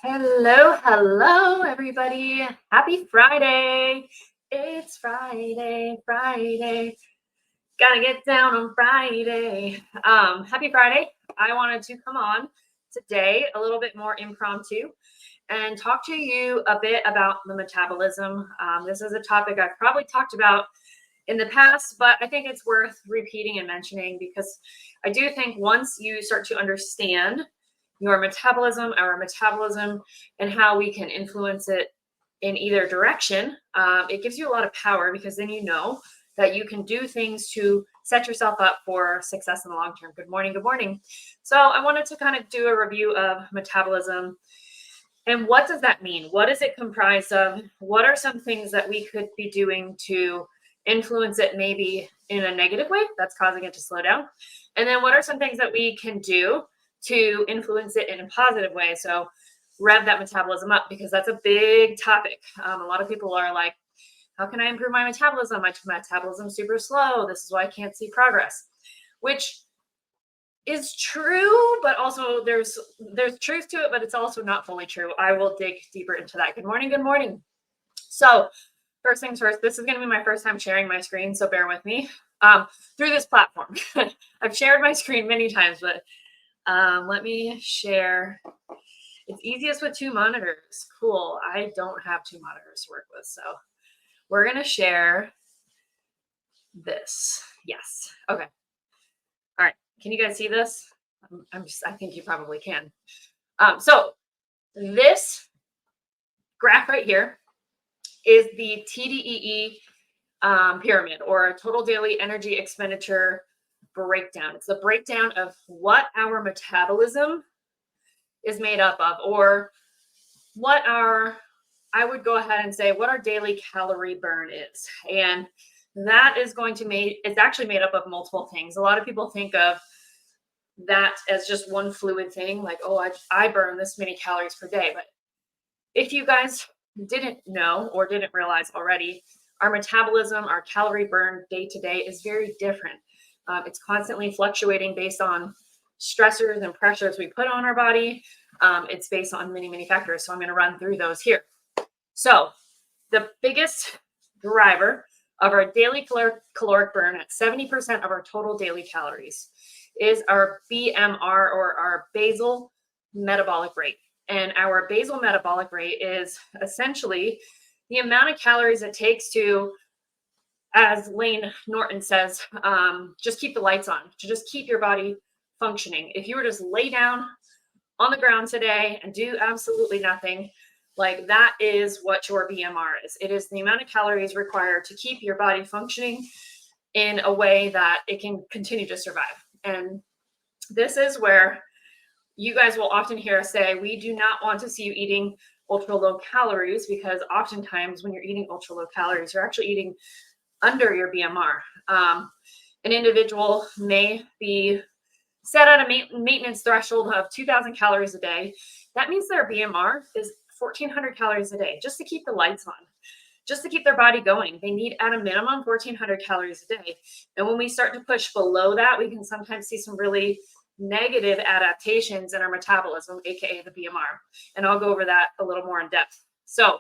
Hello, everybody. Happy Friday. It's Friday. Gotta get down on Friday. Happy Friday. I wanted to come on today a little bit more impromptu and talk to you a bit about the metabolism. This is a topic I've probably talked about in the past, but I think it's worth repeating and mentioning because I do think once you start to understand your metabolism, our metabolism, and how we can influence it in either direction, it gives you a lot of power because then you know that you can do things to set yourself up for success in the long term. Good morning. Good morning. So I wanted to kind of do a review of metabolism. And what does that mean? What is it comprised of? What are some things that we could be doing to influence it maybe in a negative way that's causing it to slow down? And then what are some things that we can do to influence it in a positive way? So rev that metabolism up because that's a big topic. A lot of people are like, how can I improve my metabolism? My metabolism's super slow. This is why I can't see progress, which is true, but also there's truth to it, but it's also not fully true. I will dig deeper into that. Good morning. Good morning. So first things first, this is going to be my first time sharing my screen, so bear with me through this platform. I've shared my screen many times, but let me share. It's easiest with two monitors. Cool. I don't have two monitors to work with, so we're going to share this. Yes. Okay. All right. Can you guys see this? I think you probably can. So this graph right here is the TDEE pyramid, or total daily energy expenditure breakdown. It's the breakdown of what our metabolism is made up of, or what I would go ahead and say what our daily calorie burn is. And that is it's actually made up of multiple things. A lot of people think of that as just one fluid thing, like, oh, I burn this many calories per day. But if you guys didn't know or didn't realize already, our metabolism, our calorie burn day to day is very different. It's constantly fluctuating based on stressors and pressures we put on our body. It's based on many, many factors. So I'm going to run through those here. So the biggest driver of our daily caloric burn at 70% of our total daily calories is our BMR, or our basal metabolic rate. And our basal metabolic rate is essentially the amount of calories it takes to, as Lane Norton says, just keep the lights on, to just keep your body functioning. If you were just lay down on the ground today and do absolutely nothing, like that is what your BMR is. It is the amount of calories required to keep your body functioning in a way that it can continue to survive. And this is where you guys will often hear us say, we do not want to see you eating ultra low calories, because oftentimes when you're eating ultra low calories, you're actually eating under your BMR. An individual may be set at a maintenance threshold of 2,000 calories a day. That means their BMR is 1,400 calories a day, just to keep the lights on, just to keep their body going. They need at a minimum 1,400 calories a day. And when we start to push below that, we can sometimes see some really negative adaptations in our metabolism, aka the BMR. And I'll go over that a little more in depth. So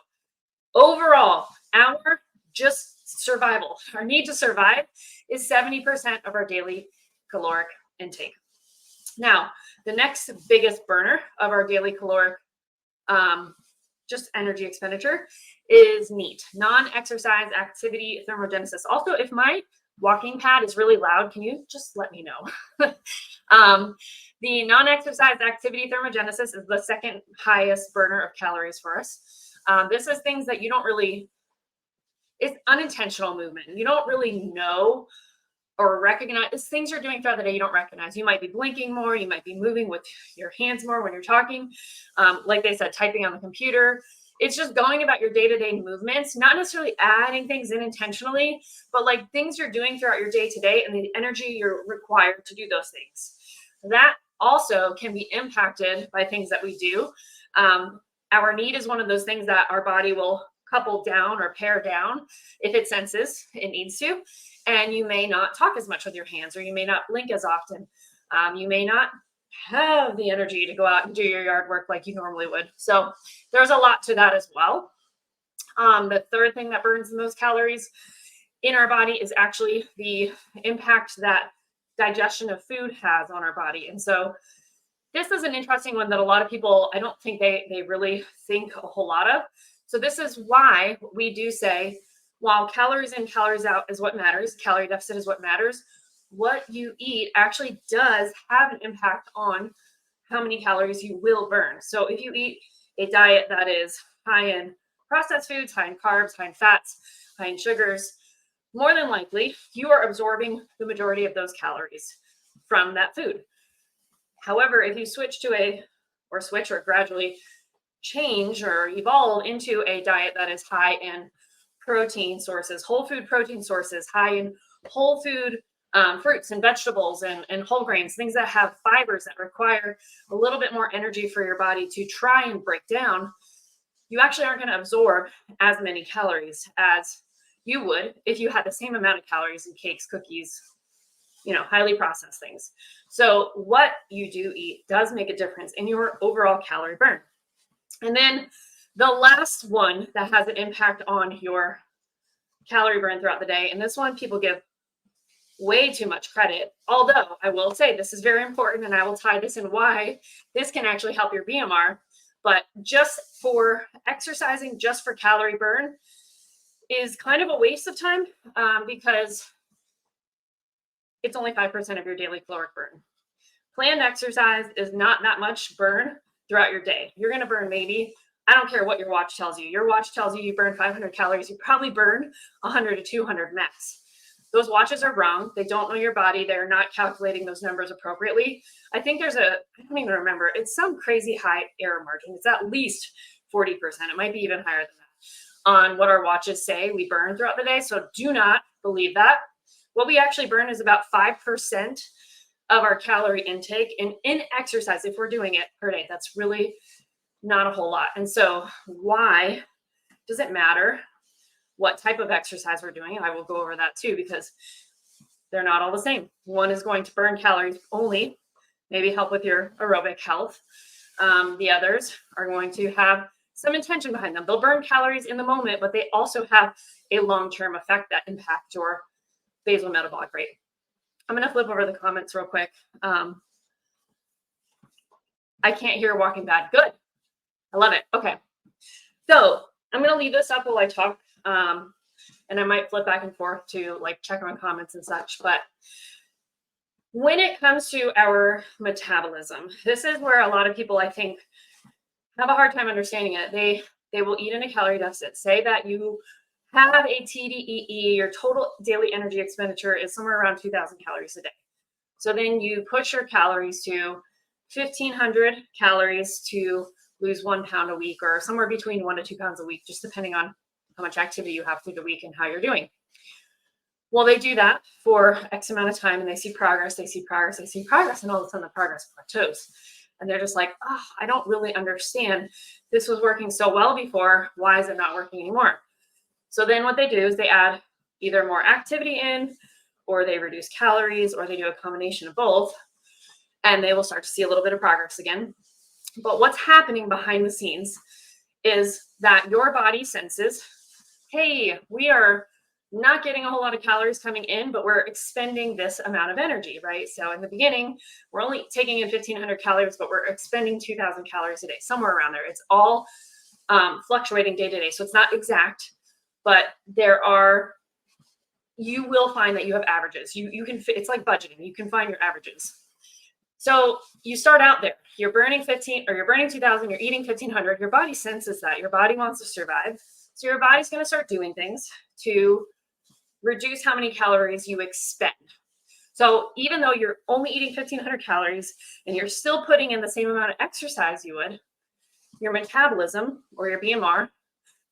overall, our just survival, our need to survive, is 70% of our daily caloric intake. Now, the next biggest burner of our daily caloric just energy expenditure is NEAT, non-exercise activity thermogenesis. Also, if my walking pad is really loud, can you just let me know? The non-exercise activity thermogenesis is the second highest burner of calories for us. This is things that you don't really, it's unintentional movement. You don't really know or recognize. It's things you're doing throughout the day you don't recognize. You might be blinking more. You might be moving with your hands more when you're talking. Like they said, typing on the computer. It's just going about your day-to-day movements, not necessarily adding things in intentionally, but like things you're doing throughout your day-to-day and the energy you're required to do those things. That also can be impacted by things that we do. Our need is one of those things that our body will couple down or pare down if it senses it needs to. And you may not talk as much with your hands, or you may not blink as often. You may not have the energy to go out and do your yard work like you normally would. So there's a lot to that as well. The third thing that burns the most calories in our body is actually the impact that digestion of food has on our body. And so this is an interesting one that a lot of people, I don't think they really think a whole lot of. So this is why we do say, while calories in, calories out is what matters, calorie deficit is what matters, what you eat actually does have an impact on how many calories you will burn. So if you eat a diet that is high in processed foods, high in carbs, high in fats, high in sugars, more than likely you are absorbing the majority of those calories from that food. However, if you switch or gradually change or evolve into a diet that is high in protein sources, whole food protein sources, high in whole food fruits and vegetables and whole grains, things that have fibers that require a little bit more energy for your body to try and break down, you actually aren't going to absorb as many calories as you would if you had the same amount of calories in cakes, cookies, highly processed things. So what you do eat does make a difference in your overall calorie burn. And then the last one that has an impact on your calorie burn throughout the day, and this one people give way too much credit, although I will say this is very important, and I will tie this in why this can actually help your BMR. But just for exercising, just for calorie burn, is kind of a waste of time because it's only 5% of your daily caloric burn. Planned exercise is not that much burn throughout your day. You're going to burn maybe, I don't care what your watch tells you. Your watch tells you burn 500 calories. You probably burn 100 to 200 max. Those watches are wrong. They don't know your body. They're not calculating those numbers appropriately. I think I don't even remember. It's some crazy high error margin. It's at least 40%. It might be even higher than that on what our watches say we burn throughout the day. So do not believe that. What we actually burn is about 5% of our calorie intake in exercise, if we're doing it per day. That's really not a whole lot. And so why does it matter what type of exercise we're doing? And I will go over that too, because they're not all the same. One is going to burn calories only, maybe help with your aerobic health. The others are going to have some intention behind them. They'll burn calories in the moment, but they also have a long-term effect that impact your basal metabolic rate. I'm going to flip over the comments real quick. I can't hear Walking Bad. Good. I love it. Okay. So I'm going to leave this up while I talk. And I might flip back and forth to check on comments and such. But when it comes to our metabolism, this is where a lot of people, I think, have a hard time understanding it. They will eat in a calorie deficit. Say that you have a TDEE, your total daily energy expenditure is somewhere around 2,000 calories a day. So then you push your calories to 1,500 calories to lose 1 pound a week, or somewhere between 1 to 2 pounds a week, just depending on how much activity you have through the week and how you're doing. Well, they do that for X amount of time and they see progress, and all of a sudden the progress plateaus. And they're just like, oh, I don't really understand. This was working so well before. Why is it not working anymore? So then what they do is they add either more activity in, or they reduce calories, or they do a combination of both, and they will start to see a little bit of progress again. But what's happening behind the scenes is that your body senses, hey, we are not getting a whole lot of calories coming in, but we're expending this amount of energy, right? So in the beginning, we're only taking in 1,500 calories, but we're expending 2,000 calories a day, somewhere around there. It's all fluctuating day to day. So it's not exact, but you will find that you have averages. You can, it's like budgeting. You can find your averages. So you start out there, you're burning 2,000, you're eating 1,500. Your body senses that. Your body wants to survive. So your body's going to start doing things to reduce how many calories you expend. So even though you're only eating 1,500 calories and you're still putting in the same amount of exercise you would, your metabolism or your BMR is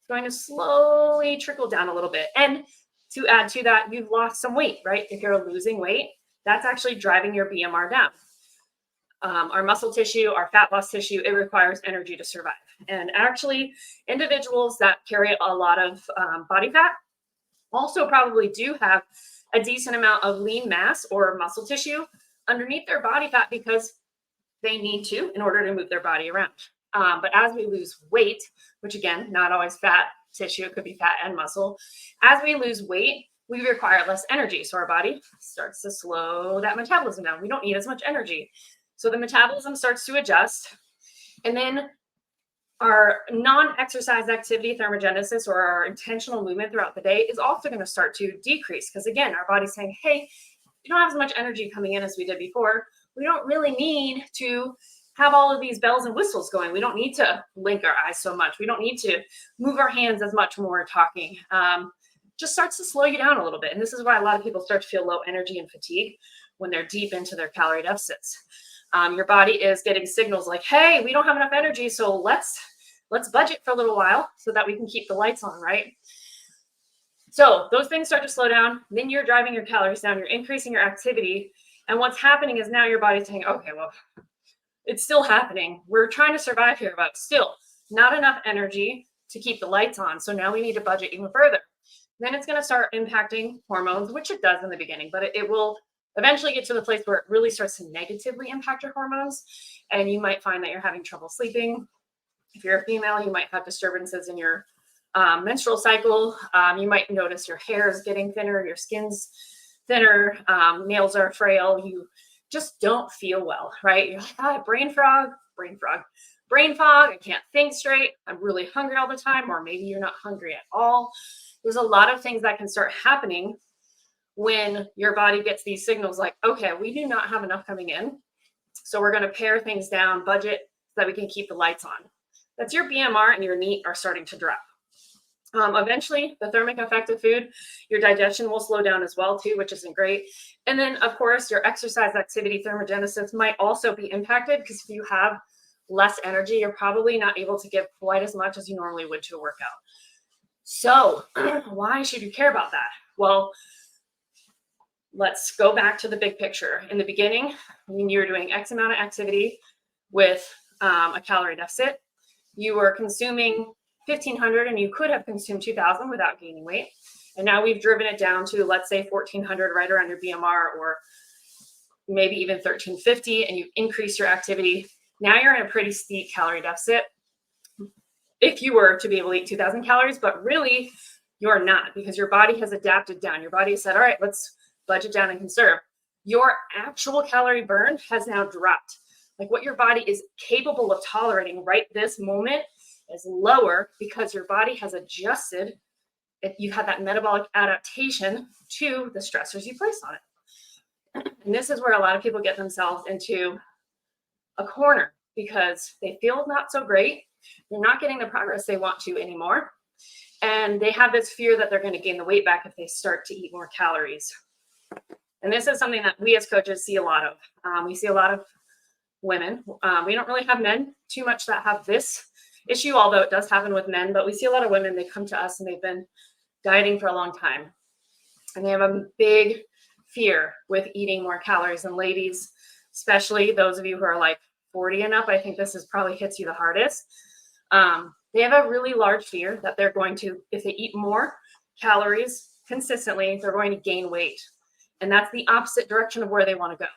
going to slowly trickle down a little bit. And to add to that, you've lost some weight, right? If you're losing weight, that's actually driving your BMR down. Our muscle tissue, our fat loss tissue, it requires energy to survive. And actually, individuals that carry a lot of body fat also probably do have a decent amount of lean mass or muscle tissue underneath their body fat, because they need to in order to move their body around. But as we lose weight, which again, not always fat tissue, it could be fat and muscle. As we lose weight, we require less energy. So our body starts to slow that metabolism down. We don't need as much energy. So the metabolism starts to adjust. And then our non-exercise activity thermogenesis, or our intentional movement throughout the day, is also going to start to decrease. Because again, our body's saying, hey, we don't have as much energy coming in as we did before. We don't really need to have all of these bells and whistles going. We don't need to blink our eyes so much. We don't need to move our hands as much when we're talking. Just starts to slow you down a little bit. And this is why a lot of people start to feel low energy and fatigue when they're deep into their calorie deficits. Your body is getting signals like, hey, we don't have enough energy, so let's budget for a little while so that we can keep the lights on, right? So those things start to slow down. Then you're driving your calories down. You're increasing your activity. And what's happening is now your body's saying, okay, well, it's still happening. We're trying to survive here, but still not enough energy to keep the lights on. So now we need to budget even further. Then it's going to start impacting hormones, which it does in the beginning, but it will eventually get to the place where it really starts to negatively impact your hormones. And you might find that you're having trouble sleeping. If you're a female, you might have disturbances in your menstrual cycle. You might notice your hair is getting thinner, your skin's thinner, nails are frail. You just don't feel well, right? You're like, brain fog. I can't think straight. I'm really hungry all the time, or maybe you're not hungry at all. There's a lot of things that can start happening when your body gets these signals like, okay, we do not have enough coming in. So we're going to pare things down, budget, so that we can keep the lights on. That's your BMR and your NEAT are starting to drop. Eventually, the thermic effect of food, your digestion will slow down as well too, which isn't great. And then, of course, your exercise activity thermogenesis might also be impacted, because if you have less energy, you're probably not able to give quite as much as you normally would to a workout. So why should you care about that? Well, let's go back to the big picture. In the beginning, when you were doing X amount of activity with a calorie deficit, you were consuming 1,500 and you could have consumed 2,000 without gaining weight. And now we've driven it down to, let's say, 1,400 right around your BMR, or maybe even 1,350, and you've increased your activity. Now you're in a pretty steep calorie deficit if you were to be able to eat 2,000 calories, but really you're not, because your body has adapted down. Your body said, all right, let's budget down and conserve. Your actual calorie burn has now dropped. Like what your body is capable of tolerating right this moment is lower, because your body has adjusted. If you had that metabolic adaptation to the stressors you place on it. And this is where a lot of people get themselves into a corner, because they feel not so great. They're not getting the progress they want to anymore. And they have this fear that they're going to gain the weight back if they start to eat more calories. And this is something that we as coaches see a lot of. We see a lot of women. We don't really have men too much that have this issue, although it does happen with men. But we see a lot of women, they come to us and they've been dieting for a long time. And they have a big fear with eating more calories. And ladies, especially those of you who are like 40 and up, I think this is probably hits you the hardest. They have a really large fear that they're going to, if they eat more calories consistently, they're going to gain weight. And that's the opposite direction of where they want to go.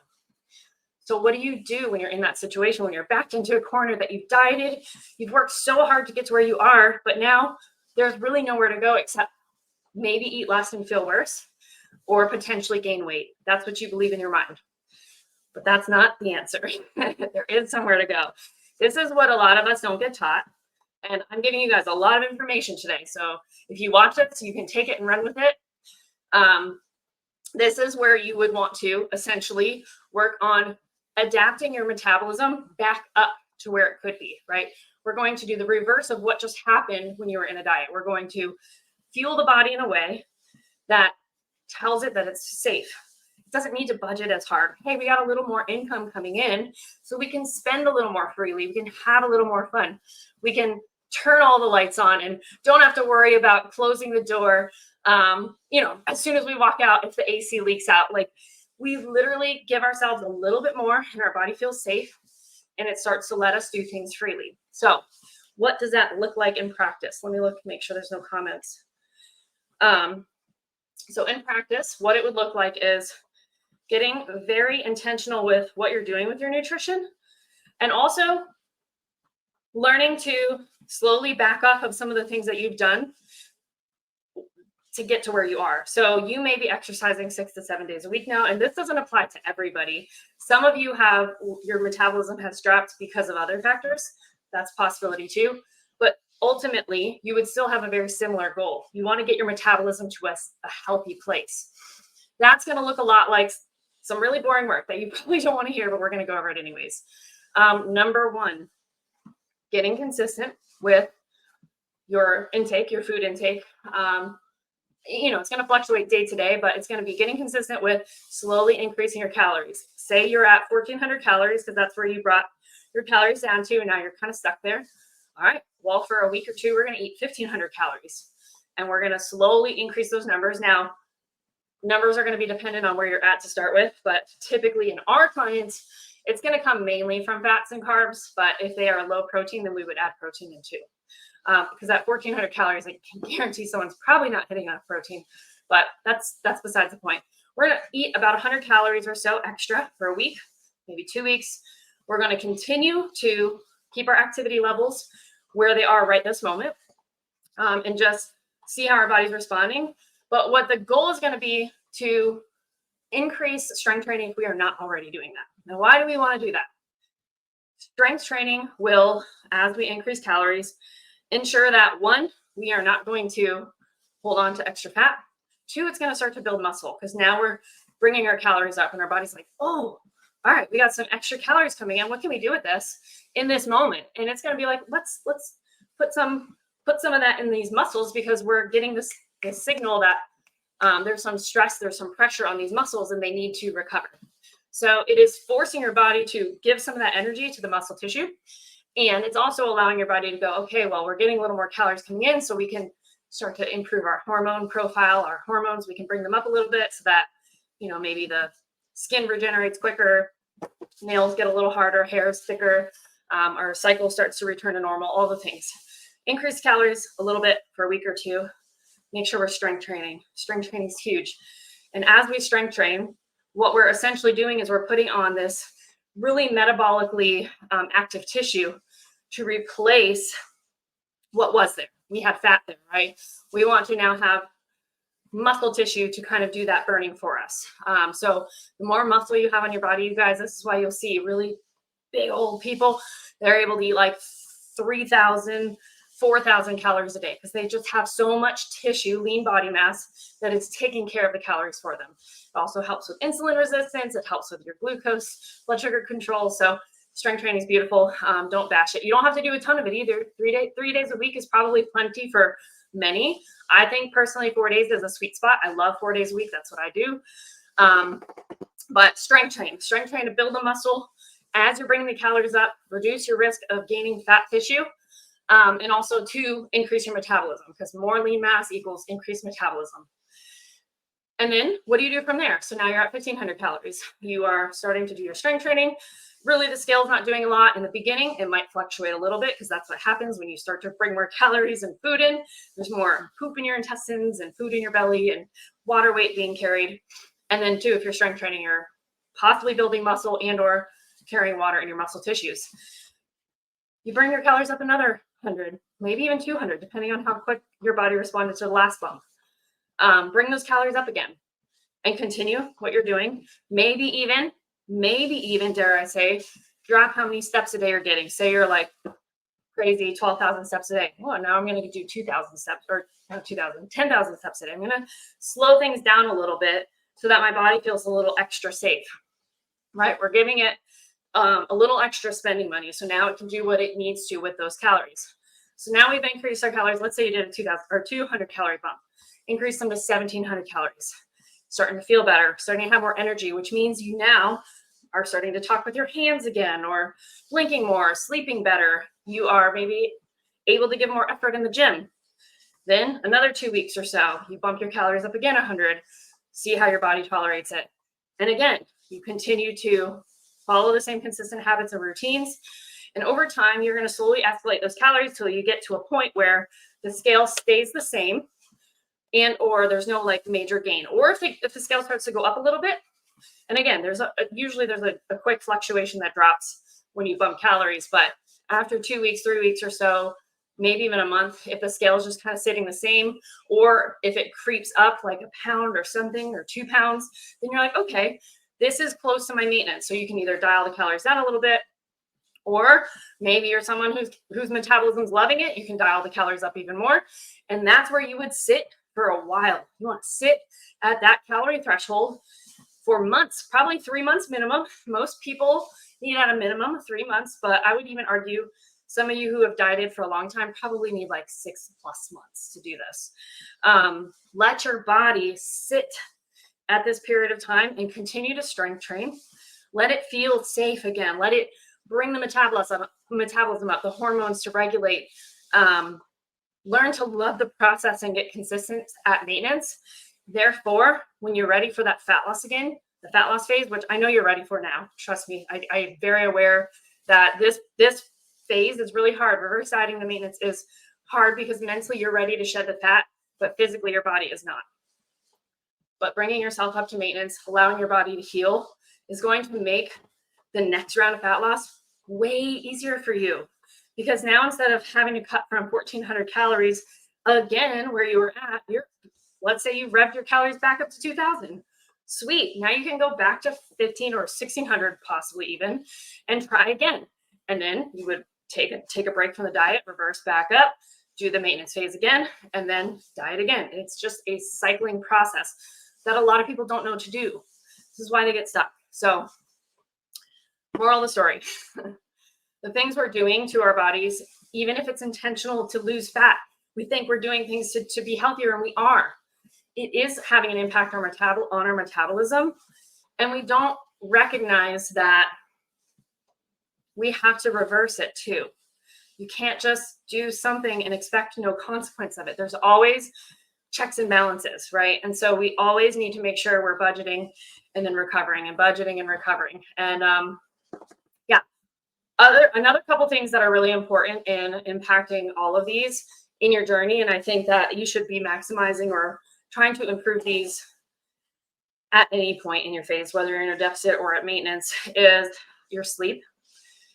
So what do you do when you're in that situation, when you're backed into a corner that you've dieted, you've worked so hard to get to where you are, but now there's really nowhere to go except maybe eat less and feel worse, or potentially gain weight. That's what you believe in your mind. But that's not the answer. There is somewhere to go. This is what a lot of us don't get taught. And I'm giving you guys a lot of information today. So if you watch it, so you can take it and run with it. This is where you would want to essentially work on adapting your metabolism back up to where it could be, right? We're going to do the reverse of what just happened when you were in a diet. We're going to fuel the body in a way that tells it that it's safe. It doesn't need to budget as hard. Hey, we got a little more income coming in, so we can spend a little more freely. We can have a little more fun. We can turn all the lights on and don't have to worry about closing the door. As soon as we walk out, if the AC leaks out, like we literally give ourselves a little bit more and our body feels safe and it starts to let us do things freely. So what does that look like in practice? Let me look, make sure there's no comments. So in practice, what it would look like is getting very intentional with what you're doing with your nutrition. And also learning to slowly back off of some of the things that you've done to get to where you are. So you may be exercising 6 to 7 days a week now, and this doesn't apply to everybody. Some of you have, your metabolism has dropped because of other factors. That's a possibility too. But ultimately, you would still have a very similar goal. You want to get your metabolism to a healthy place. That's going to look a lot like some really boring work that you probably don't want to hear, but we're going to go over it anyways. Number one, getting consistent with your intake, your food intake. It's going to fluctuate day to day, but it's going to be getting consistent with slowly increasing your calories. Say you're at 1,400 calories because that's where you brought your calories down to, and now you're kind of stuck there. All right, well, for a week or two, we're going to eat 1,500 calories, and we're going to slowly increase those numbers. Now, numbers are going to be dependent on where you're at to start with, but typically in our clients, it's going to come mainly from fats and carbs, but if they are low protein, then we would add protein in too. Because at 1,400 calories, I can guarantee someone's probably not hitting enough protein, but that's besides the point. We're going to eat about 100 calories or so extra for a week, maybe 2 weeks. We're going to continue to keep our activity levels where they are right this moment, and just see how our body's responding. But what the goal is going to be to increase strength training if we are not already doing that. Now, why do we want to do that? Strength training will, as we increase calories, ensure that, one, we are not going to hold on to extra fat. Two, it's going to start to build muscle because now we're bringing our calories up and our body's like, oh, all right, we got some extra calories coming in. What can we do with this in this moment? And it's going to be like, let's put some of that in these muscles because we're getting this signal that there's some stress, there's some pressure on these muscles and they need to recover. So it is forcing your body to give some of that energy to the muscle tissue. And it's also allowing your body to go, okay, well, we're getting a little more calories coming in, so we can start to improve our hormone profile, our hormones. We can bring them up a little bit so that, maybe the skin regenerates quicker, nails get a little harder, hair is thicker, our cycle starts to return to normal, all the things. Increase calories a little bit for a week or two. Make sure we're strength training. Strength training is huge. And as we strength train, what we're essentially doing is we're putting on this really metabolically active tissue to replace what was there. We had fat there, right? We want to now have muscle tissue to kind of do that burning for us. So the more muscle you have on your body, you guys, this is why you'll see really big old people. They're able to eat like 3,000, 4,000 calories a day because they just have so much tissue, lean body mass, that it's taking care of the calories for them. It also helps with insulin resistance. It helps with your glucose, blood sugar control. So strength training is beautiful. Don't bash it. You don't have to do a ton of it either. 3 days a week is probably plenty for many. I think personally 4 days is a sweet spot. I love 4 days a week. That's what I do. But strength train to build the muscle as you're bringing the calories up, reduce your risk of gaining fat tissue, and also to increase your metabolism because more lean mass equals increased metabolism. And then what do you do from there? So now you're at 1,500 calories. You are starting to do your strength training. Really, the scale's not doing a lot in the beginning. It might fluctuate a little bit because that's what happens when you start to bring more calories and food in. There's more poop in your intestines and food in your belly and water weight being carried. And then too, if you're strength training, you're possibly building muscle and or carrying water in your muscle tissues. You bring your calories up another 100, maybe even 200, depending on how quick your body responded to the last bump. Bring those calories up again and continue what you're doing. Maybe even, dare I say, drop how many steps a day you're getting. Say you're like crazy 12,000 steps a day. Oh, now I'm going to do 2,000 steps or not 2,000, 10,000 steps a day. I'm going to slow things down a little bit so that my body feels a little extra safe, right? We're giving it a little extra spending money. So now it can do what it needs to with those calories. So now we've increased our calories. Let's say you did a 2,000 or 200 calorie bump. Increase them to 1,700 calories. Starting to feel better, starting to have more energy, which means you now are starting to talk with your hands again, or blinking more, sleeping better. You are maybe able to give more effort in the gym. Then another 2 weeks or so, you bump your calories up again 100, see how your body tolerates it. And again, you continue to follow the same consistent habits and routines. And over time, you're going to slowly escalate those calories till you get to a point where the scale stays the same and or there's no like major gain. Or if the scale starts to go up a little bit, and again, usually there's a quick fluctuation that drops when you bump calories. But after 2 weeks, 3 weeks or so, maybe even a month, if the scale is just kind of sitting the same, or if it creeps up like a pound or something, or 2 pounds, then you're like, okay, this is close to my maintenance. So you can either dial the calories down a little bit, or maybe you're someone whose metabolism's loving it. You can dial the calories up even more. And that's where you would sit for a while. You want to sit at that calorie threshold for months, probably 3 months minimum. Most people need at a minimum 3 months, but I would even argue some of you who have dieted for a long time probably need like 6+ months to do this. Let your body sit at this period of time and continue to strength train. Let it feel safe again. Let it bring the metabolism up, the hormones to regulate. Learn to love the process and get consistent at maintenance. Therefore, when you're ready for that fat loss again, the fat loss phase, which I know you're ready for now, trust me, I'm very aware that this phase is really hard. Reverse dieting the maintenance is hard because mentally you're ready to shed the fat, but physically your body is not. But bringing yourself up to maintenance, allowing your body to heal, is going to make the next round of fat loss way easier for you. Because now, instead of having to cut from 1,400 calories again where you were at, let's say you revved your calories back up to 2,000. Sweet. Now you can go back to 1,500 or 1,600 possibly even, and try again. And then you would take a break from the diet, reverse back up, do the maintenance phase again, and then diet again. It's just a cycling process that a lot of people don't know to do. This is why they get stuck. So, moral of the story. The things we're doing to our bodies, even if it's intentional to lose fat, we think we're doing things to be healthier, and we are. It is having an impact on our metabolism, and we don't recognize that we have to reverse it too. You can't just do something and expect no consequence of it. There's always checks and balances, right? And so we always need to make sure we're budgeting and then recovering, and budgeting and recovering. And another couple things that are really important in impacting all of these in your journey, and I think that you should be maximizing or trying to improve these at any point in your phase, whether you're in a deficit or at maintenance, is your sleep.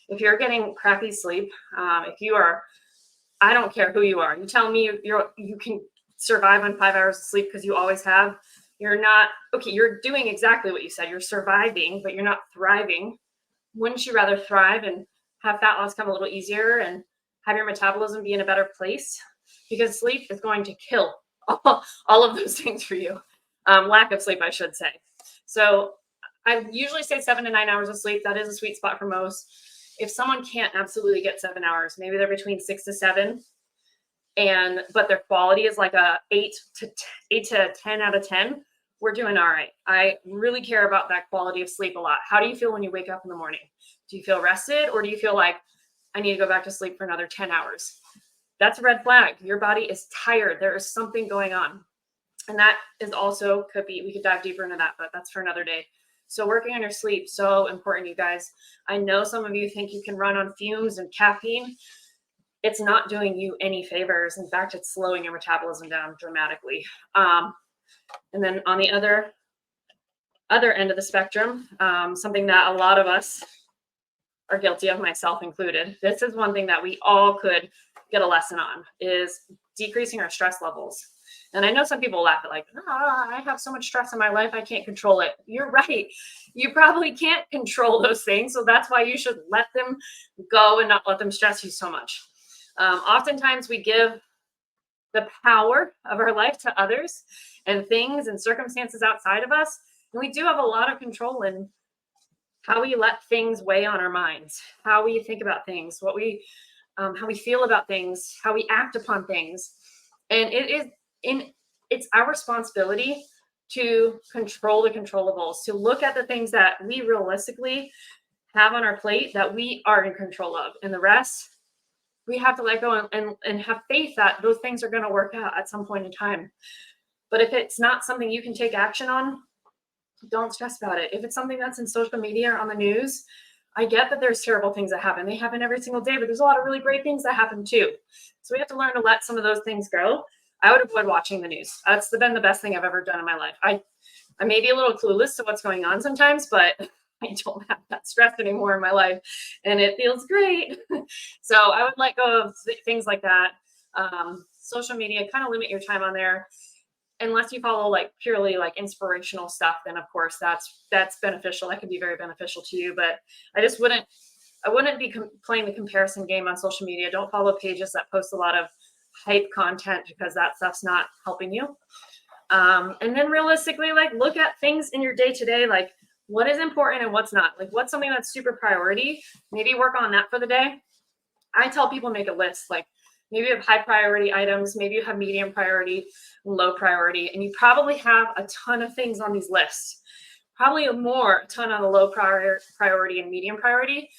If you're getting crappy sleep, if you are, I don't care who you are, you tell me you can survive on 5 hours of sleep because you always have, you're not, okay, you're doing exactly what you said. You're surviving, but you're not thriving. Wouldn't you rather thrive and have fat loss come a little easier and have your metabolism be in a better place? Because sleep is going to kill all of those things for you. Lack of sleep, I should say. So I usually say 7 to 9 hours of sleep. That is a sweet spot for most. If someone can't absolutely get 7 hours, maybe they're between 6 to 7, but their quality is like a 8 to 10 out of 10, we're doing all right. I really care about that quality of sleep a lot. How do you feel when you wake up in the morning? Do you feel rested, or do you feel like I need to go back to sleep for another 10 hours? That's a red flag. Your body is tired. There is something going on. And that is also we could dive deeper into that, but that's for another day. So working on your sleep, so important, you guys. I know some of you think you can run on fumes and caffeine. It's not doing you any favors. In fact, it's slowing your metabolism down dramatically. And then on the other end of the spectrum, something that a lot of us are guilty of, myself included. This is one thing that we all could get a lesson on, is decreasing our stress levels. And I know some people laugh at like, I have so much stress in my life, I can't control it. You're right. You probably can't control those things. So that's why you should let them go and not let them stress you so much. Oftentimes we give the power of our life to others and things and circumstances outside of us. And we do have a lot of control in how we let things weigh on our minds, how we think about things, how we feel about things, how we act upon things. And it's our responsibility to control the controllables, to look at the things that we realistically have on our plate that we are in control of. And the rest, we have to let go and have faith that those things are going to work out at some point in time. But if it's not something you can take action on, don't stress about it. If it's something that's in social media or on the news, I get that there's terrible things that happen. They happen every single day, but there's a lot of really great things that happen too. So we have to learn to let some of those things go. I would avoid watching the news. That's been the best thing I've ever done in my life. I may be a little clueless to what's going on sometimes, but I don't have that stress anymore in my life and it feels great. So I would let go of things like that. Social media, kind of limit your time on there unless you follow like purely like inspirational stuff. Then of course that's beneficial. That can be very beneficial to you. But I wouldn't be playing the comparison game on social media. Don't follow pages that post a lot of hype content because that stuff's not helping you. And then realistically, like look at things in your day to day, like what is important and what's not. Like what's something that's super priority. Maybe work on that for the day. I tell people make a list. Like maybe you have high priority items, maybe you have medium priority, low priority, and you probably have a ton of things on these lists. Probably a ton on the low priority and medium priority.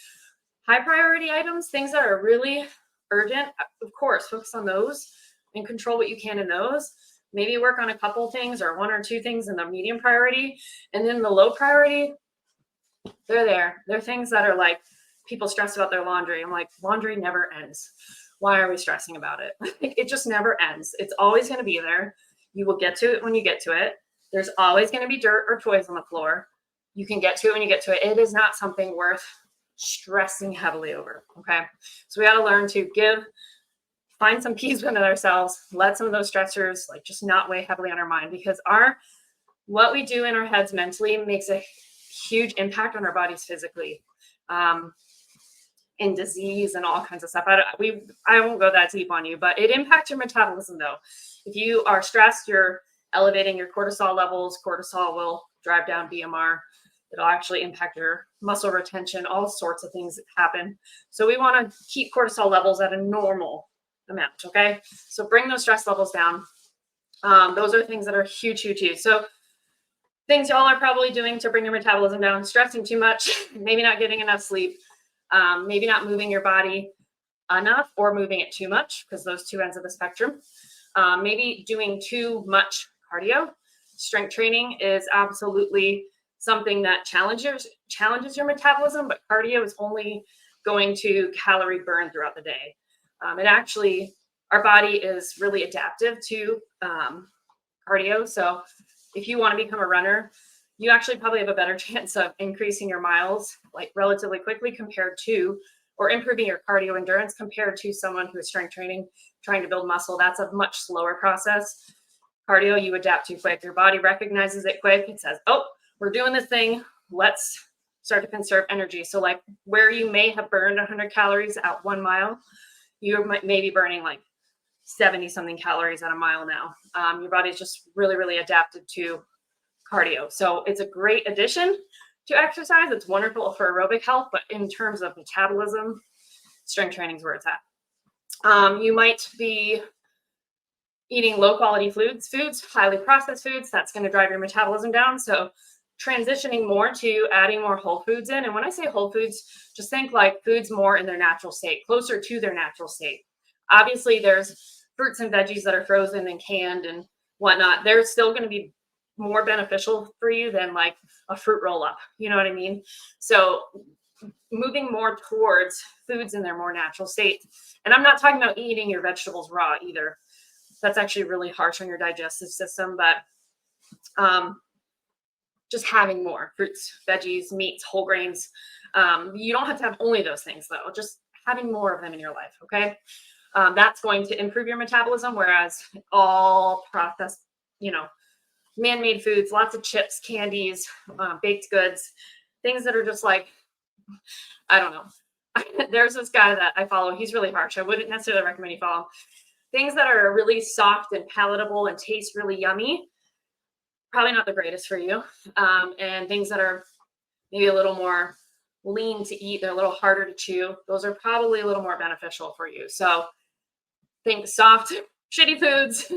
High priority items, things that are really urgent, of course, focus on those and control what you can in those. Maybe work on a couple things or one or two things in the medium priority. And then the low priority, they're there. They're things that are like people stress about their laundry. I'm like, laundry never ends. Why are we stressing about it? It just never ends. It's always going to be there. You will get to it when you get to it. There's always going to be dirt or toys on the floor. You can get to it when you get to it. It is not something worth stressing heavily over. Okay. So we got to learn to find some peace within ourselves, let some of those stressors like just not weigh heavily on our mind, because what we do in our heads mentally makes a huge impact on our bodies physically, in disease and all kinds of stuff. I won't go that deep on you, but it impacts your metabolism though. If you are stressed, you're elevating your cortisol levels. Cortisol will drive down BMR. It'll actually impact your muscle retention, all sorts of things that happen. So we want to keep cortisol levels at a normal amount, okay? So bring those stress levels down. Those are things that are huge, huge, huge. So things y'all are probably doing to bring your metabolism down: stressing too much, maybe not getting enough sleep, maybe not moving your body enough or moving it too much, because those two ends of the spectrum. Maybe doing too much cardio. Strength training is absolutely something that challenges your metabolism, but cardio is only going to calorie burn throughout the day. Our body is really adaptive to cardio. So if you want to become a runner, you actually probably have a better chance of increasing your miles like relatively quickly or improving your cardio endurance compared to someone who is strength training, trying to build muscle. That's a much slower process. Cardio, you adapt to quick. Your body recognizes it quick. It says, oh, we're doing this thing. Let's start to conserve energy. So like where you may have burned 100 calories at 1 mile, you may be burning like 70 something calories at a mile now. Your body's just really, really adapted to cardio. So it's a great addition to exercise. It's wonderful for aerobic health, but in terms of metabolism, strength training is where it's at. You might be eating low quality foods, highly processed foods. That's going to drive your metabolism down. So transitioning more to adding more whole foods in. And when I say whole foods, just think like foods more in their natural state, closer to their natural state. Obviously, there's fruits and veggies that are frozen and canned and whatnot. They're still going to be more beneficial for you than like a fruit roll up. You know what I mean? So moving more towards foods in their more natural state. And I'm not talking about eating your vegetables raw either. That's actually really harsh on your digestive system, but just having more fruits, veggies, meats, whole grains. You don't have to have only those things though, just having more of them in your life, okay? That's going to improve your metabolism, whereas all processed, man-made foods, lots of chips, candies, baked goods, things that are just like, I don't know. There's this guy that I follow. He's really harsh. I wouldn't necessarily recommend you follow him. Things that are really soft and palatable and taste really yummy, probably not the greatest for you. And things that are maybe a little more lean to eat, they're a little harder to chew, those are probably a little more beneficial for you. So think soft, shitty foods,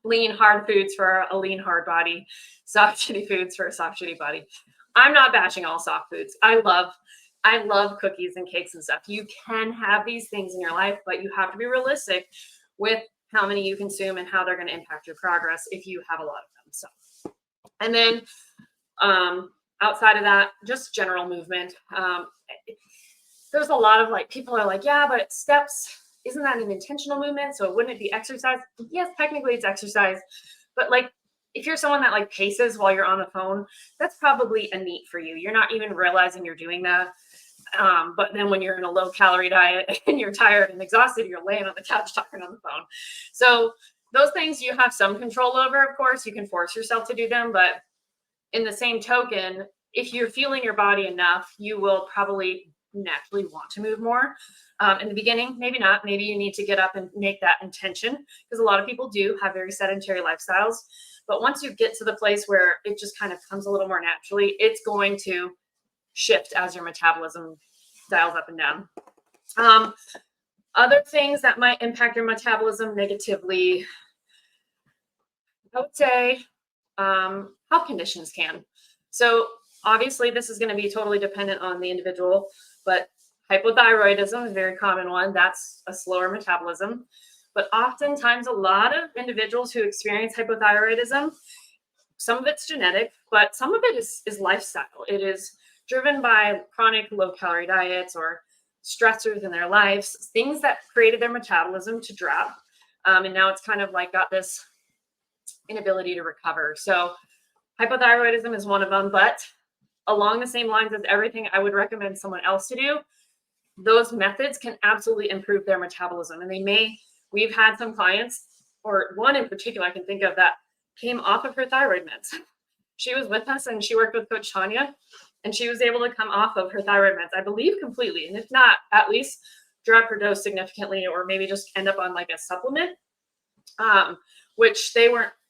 lean, hard foods for a lean, hard body, soft, shitty foods for a soft, shitty body. I'm not bashing all soft foods. I love cookies and cakes and stuff. You can have these things in your life, but you have to be realistic with how many you consume and how they're going to impact your progress if you have a lot of them. So, and then outside of that, just general movement. There's a lot of like, people are like, yeah, but steps, isn't that an intentional movement? So wouldn't it be exercise? Yes, technically it's exercise, but like if you're someone that like paces while you're on the phone, that's probably a neat for you. You're not even realizing you're doing that. But then when you're in a low calorie diet and you're tired and exhausted, you're laying on the couch talking on the phone. So those things you have some control over, of course. You can force yourself to do them, but in the same token, if you're feeling your body enough, you will probably naturally want to move more. In the beginning, maybe not. Maybe you need to get up and make that intention, because a lot of people do have very sedentary lifestyles. But once you get to the place where it just kind of comes a little more naturally, it's going to shift as your metabolism dials up and down. Other things that might impact your metabolism negatively, I would say health conditions can. So obviously this is going to be totally dependent on the individual, but hypothyroidism is a very common one. That's a slower metabolism. But oftentimes a lot of individuals who experience hypothyroidism, some of it's genetic, but some of it is lifestyle. It is driven by chronic low-calorie diets or stressors in their lives, things that created their metabolism to drop. And now it's kind of like got this inability to recover. So hypothyroidism is one of them, but along the same lines as everything I would recommend someone else to do, those methods can absolutely improve their metabolism. And we've had some clients, or one in particular I can think of, that came off of her thyroid meds. She was with us and she worked with Coach Tanya, and she was able to come off of her thyroid meds, I believe, completely. And if not, at least drop her dose significantly, or maybe just end up on like a supplement, which they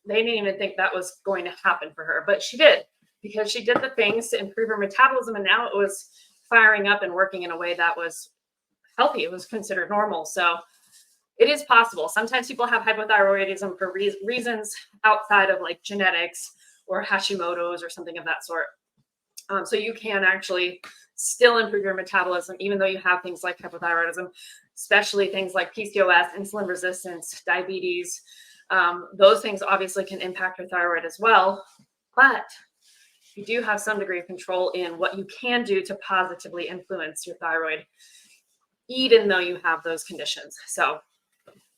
didn't even think that was going to happen for her, but she did, because she did the things to improve her metabolism, and now it was firing up and working in a way that was healthy. It was considered normal. So it is possible. Sometimes people have hypothyroidism for reasons outside of like genetics or Hashimoto's or something of that sort. So you can actually still improve your metabolism, even though you have things like hypothyroidism, especially things like PCOS, insulin resistance, diabetes. Those things obviously can impact your thyroid as well, but you do have some degree of control in what you can do to positively influence your thyroid, even though you have those conditions. So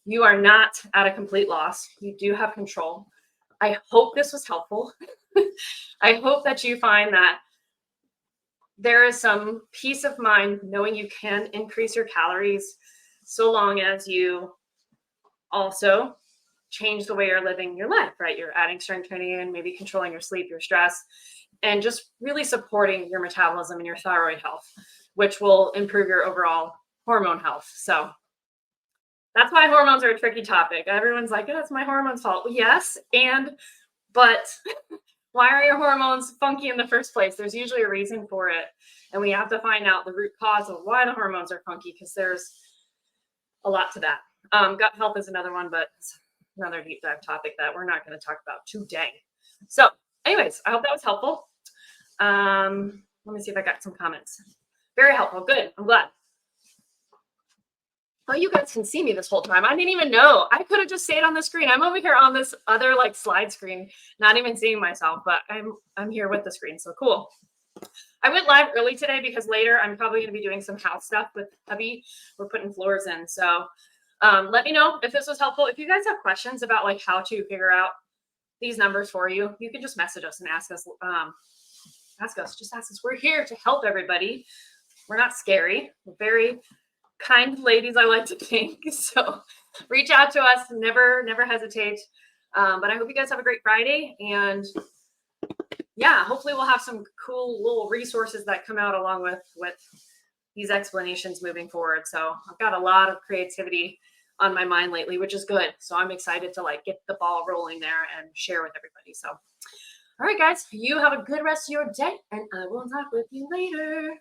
you are not at a complete loss. You do have control. I hope this was helpful. I hope that you find that there is some peace of mind knowing you can increase your calories, so long as you also change the way you're living your life, right? You're adding strength training in, maybe controlling your sleep, your stress, and just really supporting your metabolism and your thyroid health, which will improve your overall hormone health. So that's why hormones are a tricky topic. Everyone's like, oh, it's my hormones' fault. Well, yes, but why are your hormones funky in the first place? There's usually a reason for it. And we have to find out the root cause of why the hormones are funky, because there's a lot to that. Gut health is another one, but it's another deep dive topic that we're not going to talk about today. So anyways, I hope that was helpful. Let me see if I got some comments. Very helpful. Good. I'm glad. Oh, you guys can see me this whole time. I didn't even know. I could have just stayed on the screen. I'm over here on this other like slide screen, not even seeing myself, but I'm here with the screen. So cool. I went live early today because later I'm probably going to be doing some house stuff with hubby. We're putting floors in. So let me know if this was helpful. If you guys have questions about like how to figure out these numbers for you, you can just message us and ask us. Just ask us. We're here to help everybody. We're not scary. We're very kind ladies, I like to think. So reach out to us. Never hesitate. But I hope you guys have a great Friday. And yeah, hopefully we'll have some cool little resources that come out along with these explanations moving forward. So I've got a lot of creativity on my mind lately, which is good. So I'm excited to like get the ball rolling there and share with everybody. So, all right, guys, you have a good rest of your day, and I will talk with you later.